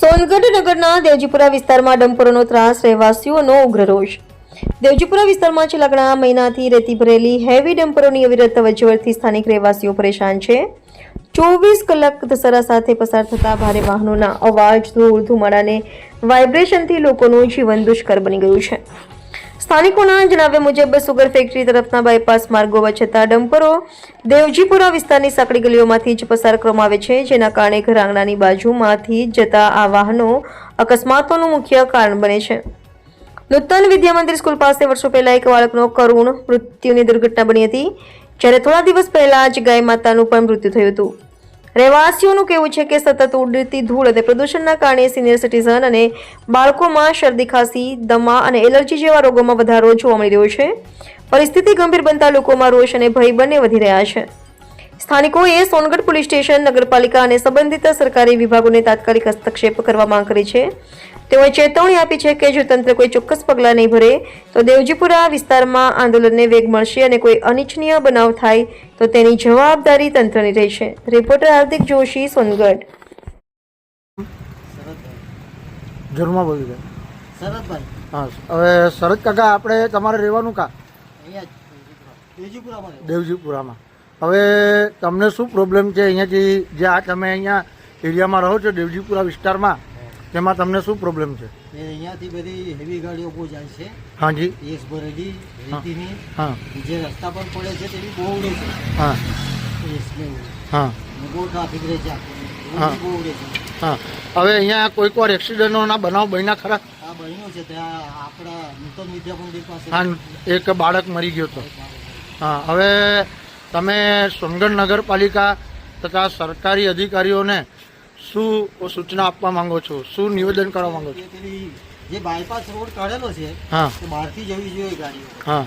સોનગઢ નગરના દેવજીપુરા વિસ્તારમાં ડમ્પરોનો ત્રાસ, રહેવાસીઓનો ઉગ્ર રોષ। દેવજીપુરા વિસ્તારમાં છેલ્લા ઘણા મહિનાથી રેતી ભરેલી હેવી ડમ્પરોની અવિરત અવરજવરથી સ્થાનિક રહેવાસીઓ પરેશાન છે। 24 કલાક ધસારા સાથે પસાર થતા ભારે વાહનોના અવાજ, ધૂળ, ધુમાડા અને વાઇબ્રેશનથી લોકોનું જીવન દુષ્કર બની ગયું છે। સ્થાનિકોના જણાવ્યા મુજબ સુગર ફેક્ટરી તરફના બાયપાસ માર્ગો વચ્ચેતા ડમ્પરો દેવજીપુરા વિસ્તારની સાંકડી ગલીઓમાંથી જ પસાર કરવામાં આવે છે, જેના કારણે ઘર આંગણાની બાજુમાંથી જતા આ વાહનો અકસ્માતોનું મુખ્ય કારણ બને છે। નૂતન વિદ્યા મંદિર સ્કૂલ પાસે વર્ષો પહેલા એક બાળકનો કરુણ મૃત્યુની દુર્ઘટના બની હતી, જ્યારે થોડા દિવસ પહેલા જ ગાય માતાનું પણ મૃત્યુ થયું હતું। રહેવાસીઓનું કહેવું છે કે સતત ઉડતી ધૂળ અને પ્રદૂષણના કારણે સિનિયર સિટીઝન અને બાળકોમાં શરદી, ખાંસી, દમા અને એલર્જી જેવા રોગોમાં વધારો જોવા મળી રહ્યો છે। પરિસ્થિતિ ગંભીર બનતા લોકોમાં રોષ અને ભય બંને વધી રહ્યા છે। સ્થાનિકોએ સોનગઢ પોલીસ સ્ટેશન, નગરપાલિકા અને સંબંધિત સરકારી વિભાગોને તાત્કાલિક હસ્તક્ષેપ કરવા માંગ કરી છે। તેઓએ ચેતવણી આપી છે કે જો તંત્ર કોઈ ચોક્કસ પગલાં નહીં ભરે તો દેવજીપુરા વિસ્તારમાં આંદોલનને વેગ મળશે અને કોઈ અનિચ્છનીય બનાવ થાય તો તેની જવાબદારી તંત્રની રહેશે। રિપોર્ટર હાર્દિક જોશી, સોનગઢ। જોરમાં બોલી ગયા શરદભાઈ, હા। હવે શરદ કાકા, આપણે તમારે રહેવાનું કા અહીંયા જ દેવજીપુરામાં રહે. દેવજીપુરામાં। હવે તમને શું પ્રોબ્લેમ છે અહીંયાથી, જે આ તમે અહીંયા એરિયામાં રહો છો દેવજીપુરા વિસ્તારમાં, તેમાં તમને શું પ્રોબ્લેમ છે? એ અહીંયાથી બધી હેવી ગાડીઓ બહુ જાય છે, હાજી, એસ ભરેલી રેતીની, હા જે રસ્તા પર પડે છે તે બી બહુ ઉડે છે, હા એસને ઉડે. હા અને બહુ ટ્રાફિક રહે છે આખું, હા. બહુ ઉડે છે. હા। હવે અહીંયા કોઈક વાર એક્સિડન્ટોના બનાવ બન્યા ખરા? આ બન્યું છે ત્યાં આપણા નૂતન વિદ્યા મંદિર પાસે. હા, એક બાળક મરી ગયો હતો। હા, હવે તમે સોનગઢ નગરપાલિકા તથા સરકારી અધિકારીઓને શું સૂચના આપવા માંગો છો, શું નિવેદન કરવા માંગો છો? એ પેલી જે બાયપાસ રોડ કાઢેલો છે હા તે બહારથી જવી જોઈએ ગાડીઓ. હા।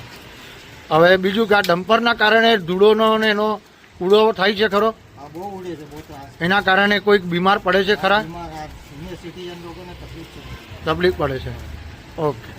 હવે બીજું કે આ ડમ્પરના કારણે ધૂળોનો ને એનો ઉડો થાય છે ખરો? આ બહુ ઉડે છે, બહુ ત્રાસ. એના કારણે કોઈક બીમાર પડે છે ખરા? બીમાર આ સિનિયર સિટીઝન લોકોને તકલીફ છે. તકલીફ પડે છે। ઓકે।